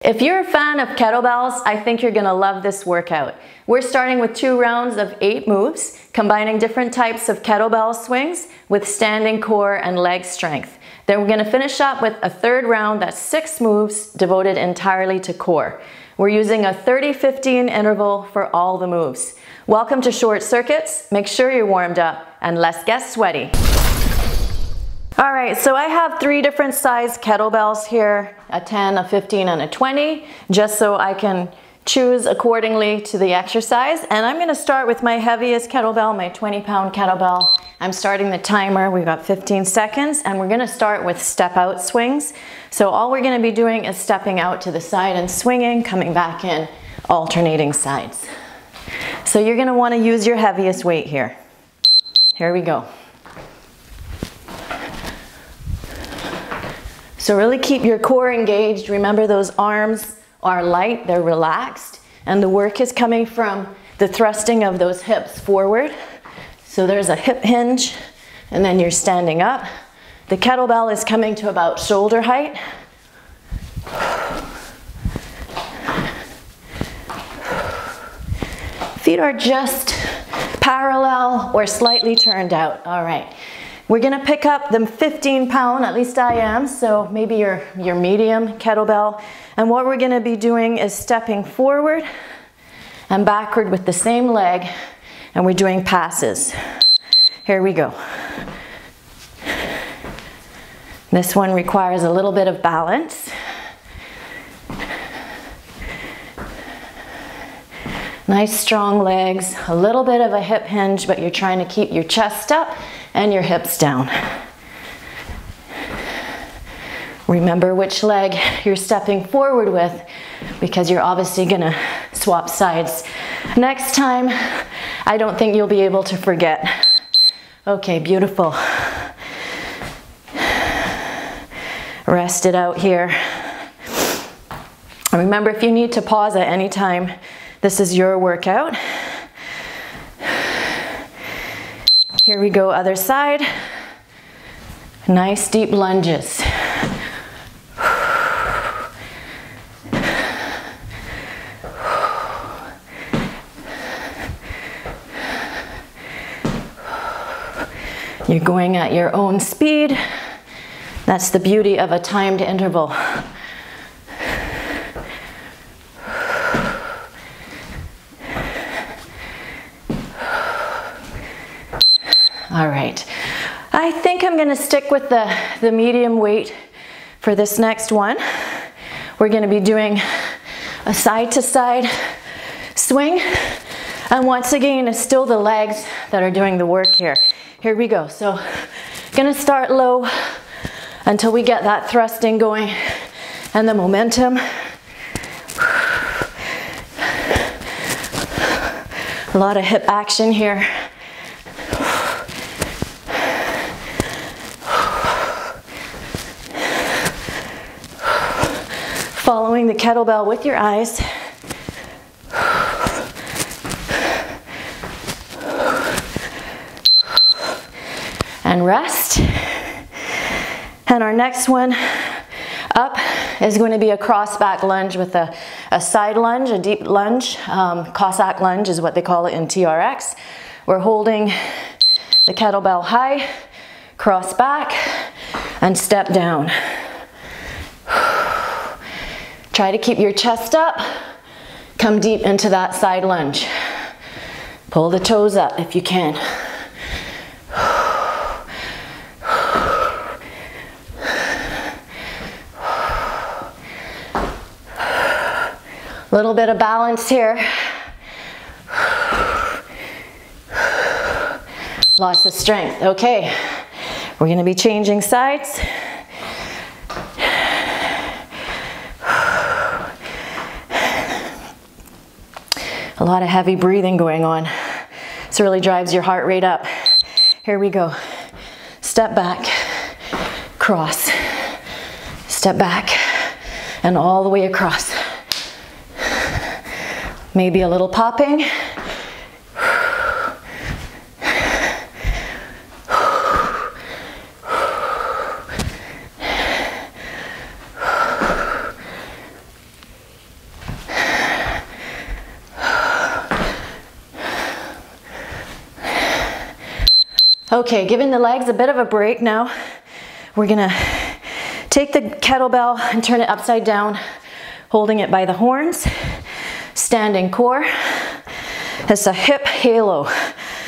If you're a fan of kettlebells, I think you're gonna love this workout. We're starting with 2 rounds of 8 moves, combining different types of kettlebell swings with standing core and leg strength. Then we're gonna finish up with a 3rd round that's 6 moves devoted entirely to core. We're using a 30-15 interval for all the moves. Welcome to Short Circuits. Make sure you're warmed up and let's get sweaty. All right, so I have 3 different size kettlebells here, a 10, a 15, and a 20, just so I can choose accordingly to the exercise. And I'm gonna start with my heaviest kettlebell, my 20-pound kettlebell. I'm starting the timer, we've got 15 seconds, and we're gonna start with step out swings. So all we're gonna be doing is stepping out to the side and swinging, coming back in, alternating sides. So you're gonna wanna use your heaviest weight here. Here we go. So really keep your core engaged. Remember, those arms are light, they're relaxed, and the work is coming from the thrusting of those hips forward. So there's a hip hinge, and then you're standing up. The kettlebell is coming to about shoulder height. Feet are just parallel or slightly turned out. All right. We're gonna pick up the 15-pound, at least I am, so maybe your medium kettlebell. And what we're gonna be doing is stepping forward and backward with the same leg, and we're doing passes. Here we go. This one requires a little bit of balance. Nice strong legs, a little bit of a hip hinge, but you're trying to keep your chest up and your hips down. Remember which leg you're stepping forward with, because you're obviously gonna swap sides. Next time, I don't think you'll be able to forget. Okay, beautiful. Rest it out here. Remember, if you need to pause at any time, this is your workout. Here we go, other side. Nice deep lunges. You're going at your own speed. That's the beauty of a timed interval. All right, I think I'm gonna stick with the medium weight for this next one. We're gonna be doing a side to side swing. And once again, it's still the legs that are doing the work here. Here we go. So gonna start low until we get that thrusting going and the momentum. A lot of hip action here. Following the kettlebell with your eyes. And rest. And our next one up is going to be a cross back lunge with a side lunge, a deep lunge. Cossack lunge is what they call it in TRX. We're holding the kettlebell high, cross back, and step down. Try to keep your chest up. Come deep into that side lunge. Pull the toes up if you can. Little bit of balance here. Lots of strength. Okay, we're gonna be changing sides. A lot of heavy breathing going on. This really drives your heart rate up. Here we go. Step back, cross, step back, and all the way across. Maybe a little popping. Okay, giving the legs a bit of a break now. We're gonna take the kettlebell and turn it upside down, holding it by the horns, standing core. It's a hip halo.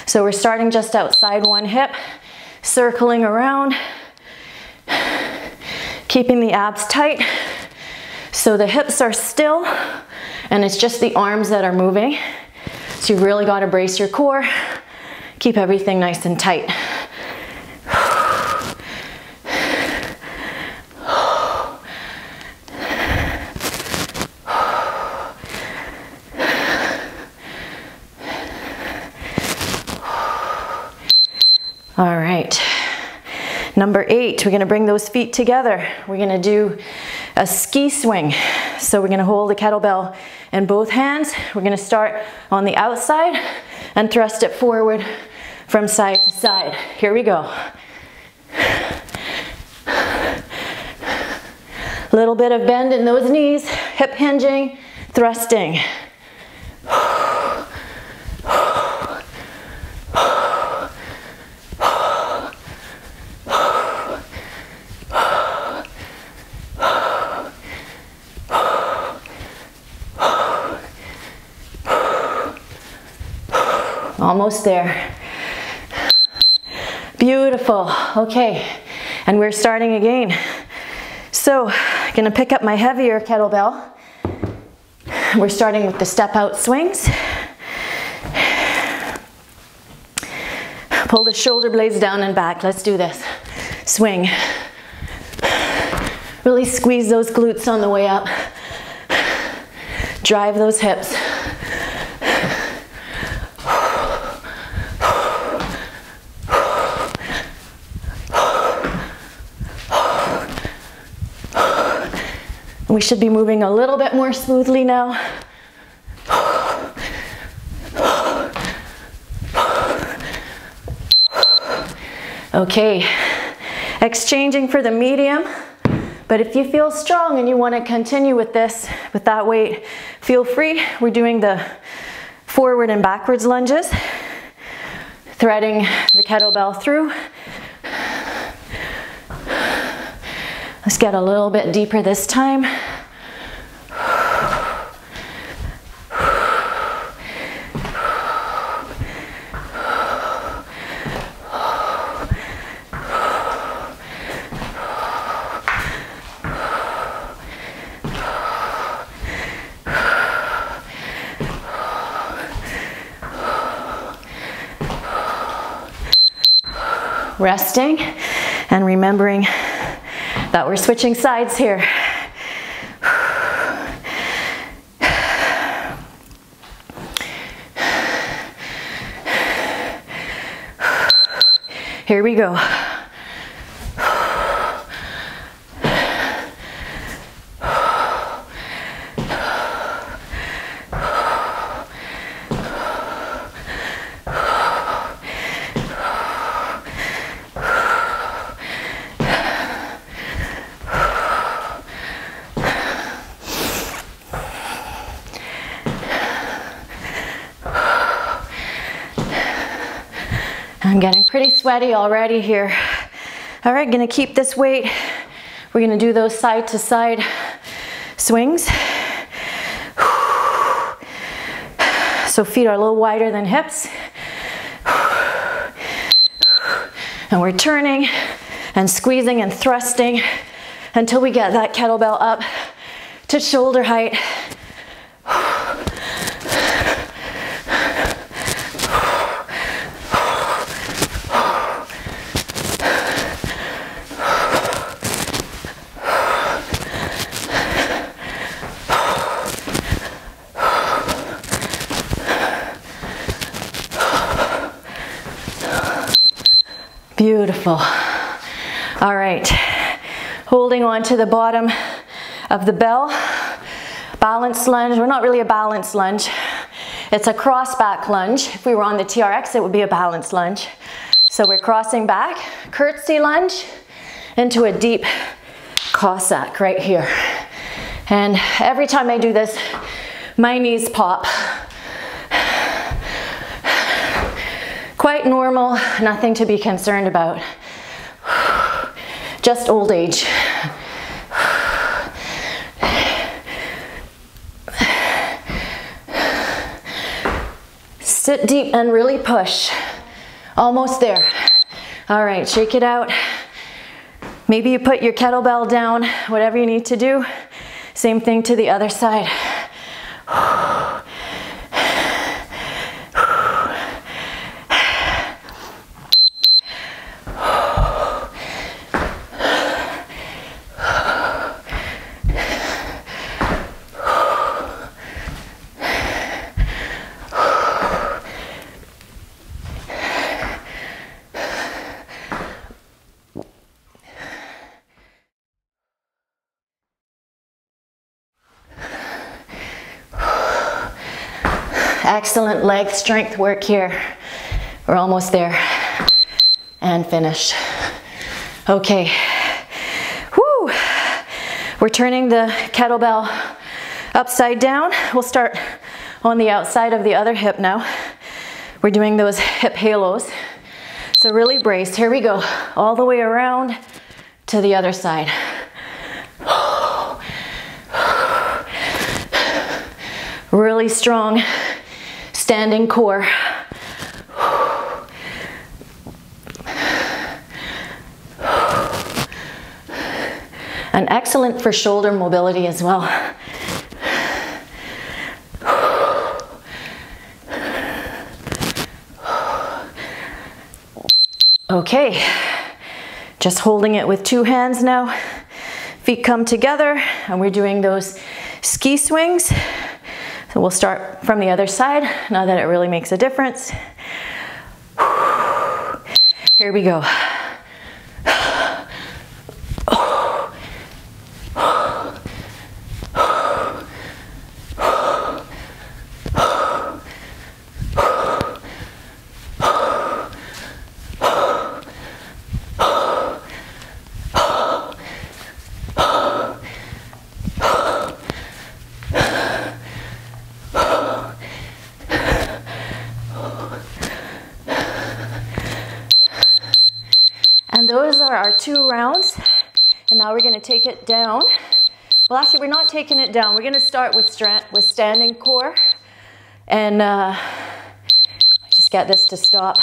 So we're starting just outside one hip, circling around, keeping the abs tight so the hips are still and it's just the arms that are moving. So you've really got to brace your core, keep everything nice and tight. All right, number 8, we're gonna bring those feet together. We're gonna do a ski swing. So we're gonna hold the kettlebell in both hands. We're gonna start on the outside and thrust it forward from side to side. Here we go. Little bit of bend in those knees, hip hinging, thrusting. Almost there. Beautiful. Okay, and we're starting again. So, I'm gonna pick up my heavier kettlebell. We're starting with the step out swings. Pull the shoulder blades down and back. Let's do this. Swing. Really squeeze those glutes on the way up. Drive those hips. We should be moving a little bit more smoothly now. Okay, exchanging for the medium, but if you feel strong and you want to continue with this, with that weight, feel free. We're doing the forward and backwards lunges, threading the kettlebell through. Let's get a little bit deeper this time. Resting and remembering that we're switching sides here. Here we go. I'm getting pretty sweaty already here. All right, gonna keep this weight. We're gonna do those side to side swings. So feet are a little wider than hips. And we're turning and squeezing and thrusting until we get that kettlebell up to shoulder height. Beautiful. All right, holding on to the bottom of the bell. Balance lunge, well, not really a balance lunge. It's a cross back lunge. If we were on the TRX, it would be a balance lunge. So we're crossing back, curtsy lunge into a deep Cossack right here. And every time I do this, my knees pop. quite normal, nothing to be concerned about. Just old age. Sit deep and really push. Almost there. All right, shake it out. Maybe you put your kettlebell down, whatever you need to do. Same thing to the other side. Excellent leg strength work here. We're almost there. And finish. Okay. Woo! We're turning the kettlebell upside down. We'll start on the outside of the other hip now. We're doing those hip halos. So really brace. Here we go. All the way around to the other side. Really strong standing core. And excellent for shoulder mobility as well. Okay, just holding it with two hands now. Feet come together and we're doing those ski swings. So we'll start from the other side, now that it really makes a difference. Here we go. And those are our 2 rounds. And now we're going to take it down. Well, actually, we're not taking it down. We're going to start with standing core. And just get this to stop.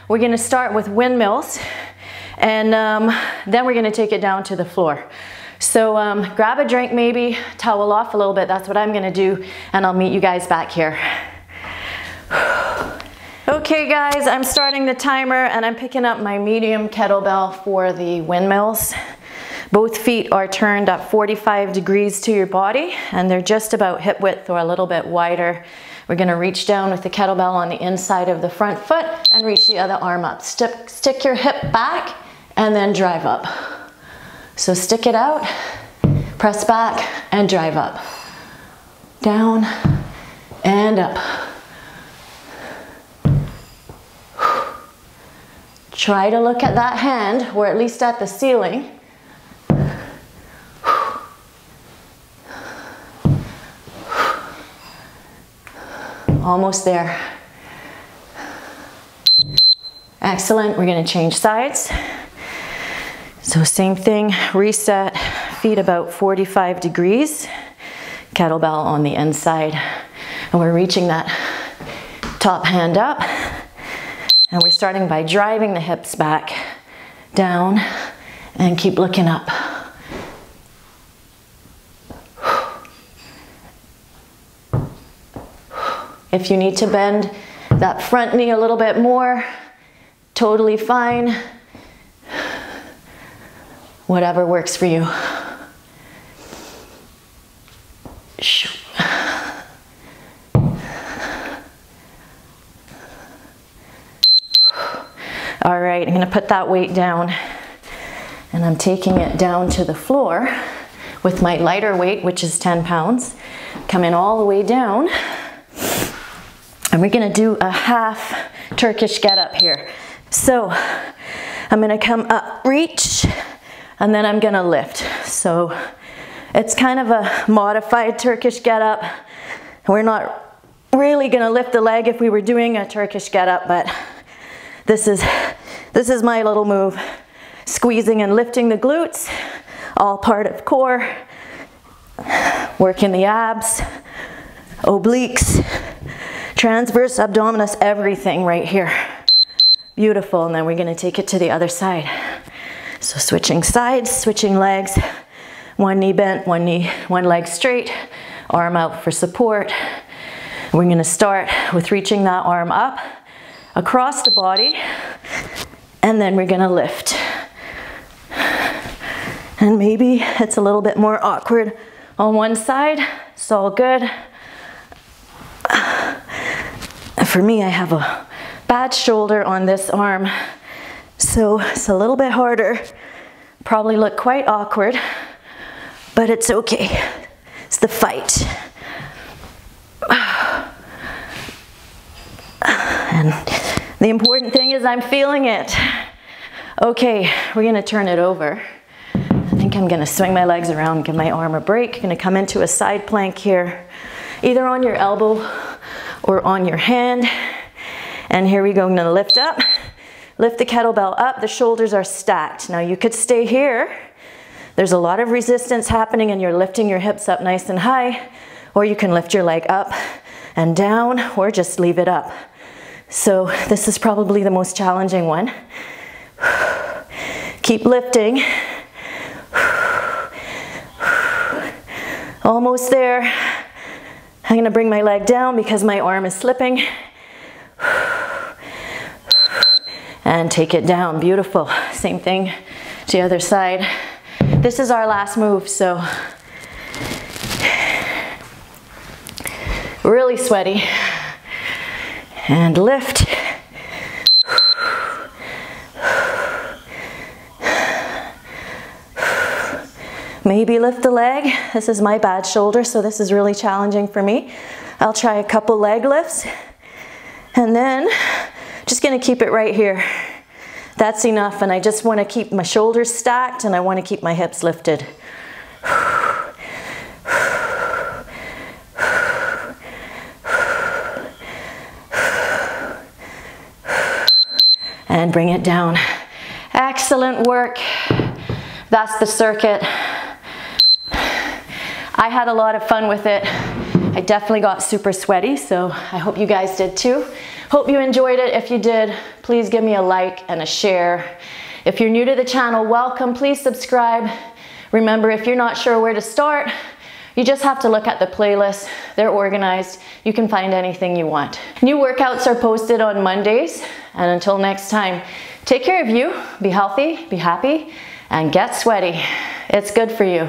We're going to start with windmills. And then we're going to take it down to the floor. So grab a drink maybe, towel off a little bit. That's what I'm going to do. And I'll meet you guys back here. Okay guys, I'm starting the timer and I'm picking up my medium kettlebell for the windmills. Both feet are turned up 45 degrees to your body and they're just about hip width or a little bit wider. We're going to reach down with the kettlebell on the inside of the front foot and reach the other arm up. Stick your hip back and then drive up. So stick it out, press back and drive up. Down and up. Try to look at that hand, or at least at the ceiling. Almost there. Excellent, we're going to change sides. So same thing, reset, feet about 45 degrees. Kettlebell on the inside. And we're reaching that top hand up. And we're starting by driving the hips back, down, and keep looking up. If you need to bend that front knee a little bit more, totally fine. Whatever works for you. All right, I'm gonna put that weight down and I'm taking it down to the floor with my lighter weight, which is 10 pounds. Coming all the way down. And we're gonna do a half Turkish get up here. So I'm gonna come up, reach, and then I'm gonna lift. So it's kind of a modified Turkish get up. We're not really gonna lift the leg if we were doing a Turkish get up, but This is my little move. Squeezing and lifting the glutes, all part of core. Working the abs, obliques, transverse abdominis, everything right here. Beautiful, and then we're gonna take it to the other side. So switching sides, switching legs, one knee bent, one leg straight, arm out for support. We're gonna start with reaching that arm up, across the body, and then we're gonna lift. And maybe it's a little bit more awkward on one side, it's all good. For me, I have a bad shoulder on this arm, so it's a little bit harder. Probably look quite awkward, but it's okay. It's the fight. And the important thing is I'm feeling it. Okay, we're gonna turn it over. I think I'm gonna swing my legs around, give my arm a break. Gonna come into a side plank here, either on your elbow or on your hand. And here we go, I'm gonna lift up, lift the kettlebell up, the shoulders are stacked. Now you could stay here. There's a lot of resistance happening and you're lifting your hips up nice and high, or you can lift your leg up and down, or just leave it up. So this is probably the most challenging one. Keep lifting. Almost there. I'm gonna bring my leg down because my arm is slipping. And take it down, beautiful. Same thing to the other side. This is our last move, so really sweaty. And lift. Maybe lift the leg. This is my bad shoulder, so this is really challenging for me. I'll try a couple leg lifts. And then just gonna keep it right here. That's enough, and I just wanna keep my shoulders stacked and I wanna keep my hips lifted. And bring it down. Excellent work. That's the circuit. I had a lot of fun with it. I definitely got super sweaty, so I hope you guys did too. Hope you enjoyed it. If you did, please give me a like and a share. If you're new to the channel, welcome. Please subscribe. Remember, if you're not sure where to start, you just have to look at the playlist. They're organized. You can find anything you want. New workouts are posted on Mondays. And until next time, take care of you, be healthy, be happy, and get sweaty. It's good for you.